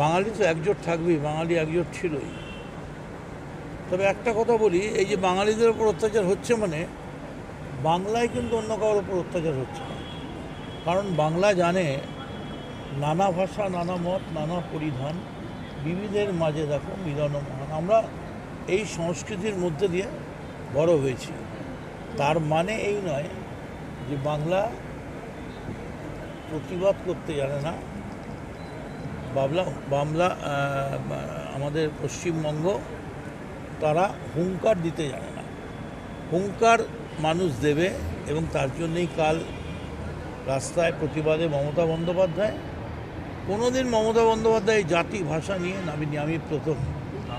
বাঙালি তো একজোট থাকবেই, বাঙালি একজোট ছিলই। তবে একটা কথা বলি, এই যে বাঙালিদের ওপর অত্যাচার হচ্ছে মানে বাংলায় কিন্তু অন্য কারোর ওপর অত্যাচার হচ্ছে না। কারণ বাংলা জানে নানা ভাষা, নানা মত, নানা পরিধান, বিবিধের মাঝে দেখো মিলন মহান। আমরা এই সংস্কৃতির মধ্যে দিয়ে বড় হয়েছি। তার মানে এই নয় যে বাংলা প্রতিবাদ করতে জানে না। বাংলা আমাদের পশ্চিমবঙ্গ তারা হুঙ্কার দিতে জানে না। হুঙ্কার মানুষ দেবে, এবং তার জন্যই কাল রাস্তায় প্রতিবাদে মমতা বন্দ্যোপাধ্যায়। কোনোদিন মমতা বন্দ্যোপাধ্যায় জাতি ভাষা নিয়ে নামিনি, আমি প্রথম।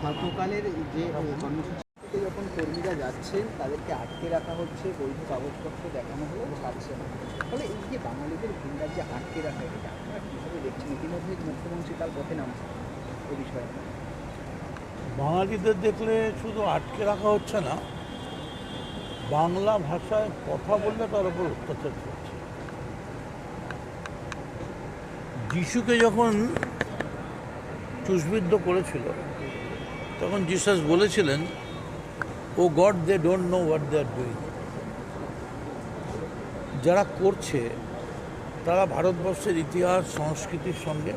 গতকালের যে কর্মসূচিতে যখন কর্মীরা যাচ্ছেন তাদেরকে আটকে রাখা হচ্ছে, বৈধ কাগজপত্র দেখানো হলেও ছাড়ছে না। ফলে এই যে বাঙালিদের ভিন রাজ্যে আটকে রাখা, এটা আপনারা কীভাবে দেখছেন? ইতিমধ্যে মুখ্যমন্ত্রী তার পথে নামছেন এ বিষয়ে। বাঙালিদের দেখলে শুধু আটকে রাখা হচ্ছে না, বাংলা ভাষায় কথা বললে তার উপর অত্যাচার করছে। যিশুকে যখন ক্রুশবিদ্ধ করেছিল তখন জিসাস বলেছিলেন, O God, they don't know what they are doing. যারা করছে তারা ভারতবর্ষের ইতিহাস সংস্কৃতির সঙ্গে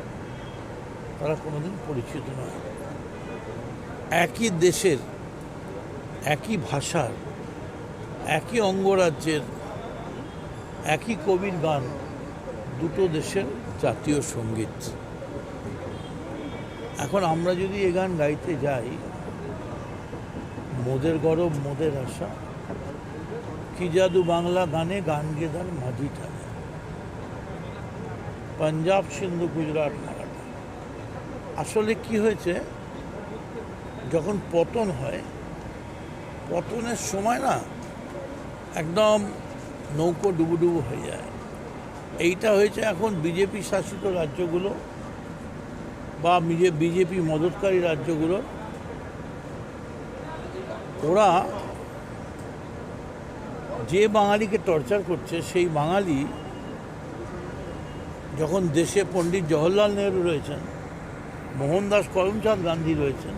তারা কোনোদিন পরিচিত নয়। একই দেশের, একই ভাষার, একই অঙ্গরাজ্যের, একই কবির গান, দুটো দেশের জাতীয় সঙ্গীত। এখন আমরা যদি এ গান গাইতে যাই, মোদের গরব মোদের আশা, কি জাদু বাংলা গানে গান গেদার মাঝি টানে, পাঞ্জাব সিন্ধু গুজরাট মারাঠা। আসলে কি হয়েছে, যখন পতন হয়, পতনের সময় না একদম নৌকো ডুবুডুবু হয়ে যায়। এইটা হয়েছে এখন বিজেপি শাসিত রাজ্যগুলো বা বিজেপি মদতকারী রাজ্যগুলো। ওরা যে বাঙালিকে টর্চার করছে, সেই বাঙালি যখন দেশে পণ্ডিত জওহরলাল নেহরু রয়েছেন, মোহনদাস করমচাঁদ গান্ধী রয়েছেন,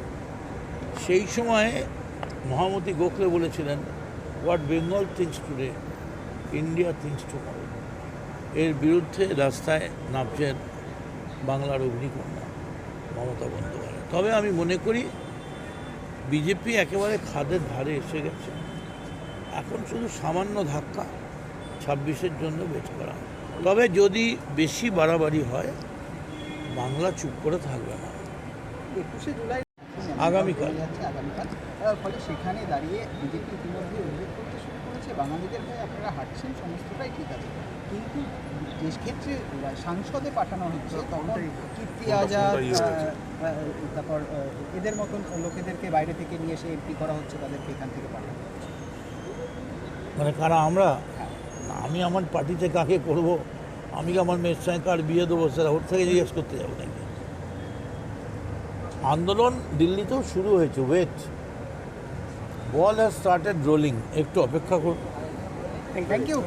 সেই সময়ে মহামতি গোখলে বলেছিলেন, what Bengal things today, India things tomorrow. এর বিরুদ্ধে রাস্তায় নামছেন বাংলার অগ্নিকন্যা মমতা বন্দ্যোপাধ্যায়। তবে আমি মনে করি বিজেপি একেবারে খাদের ধারে এসে গেছে। এখন শুধু সামান্য ধাক্কা 26-এর জন্য বেচ করা। তবে যদি বেশি বাড়াবাড়ি হয়, বাংলা চুপ করে থাকবে না। 21শে জুলাই আগামীকাল। ফলে সেখানে দাঁড়িয়ে বিজেপি ইতিমধ্যে উল্লেখ করতে শুরু করেছে, বাঙালিদের হয়ে আপনারা হাঁটছেন, সমস্তটাই ঠিক আছে, কিন্তু যে ক্ষেত্রে সাংসদে পাঠানো হচ্ছে তখন কীর্তি আজাদ, তারপর এদের মতন লোকেদেরকে বাইরে থেকে নিয়ে এসে এমপি করা হচ্ছে, তাদেরকে এখান থেকে পাঠানো হচ্ছে। মানে কারা আমরা? আমি আমার পার্টিতে কাকে করব? আমি কি আমার মেয়ের সঙ্গে কার বিয়ে দেবো সেটা ওর থেকে জিজ্ঞেস করতে যাবো নাকি? আন্দোলন দিল্লিতেও শুরু হয়েছে। Wait, ball has started rolling. একটু অপেক্ষা করুন। Thank you.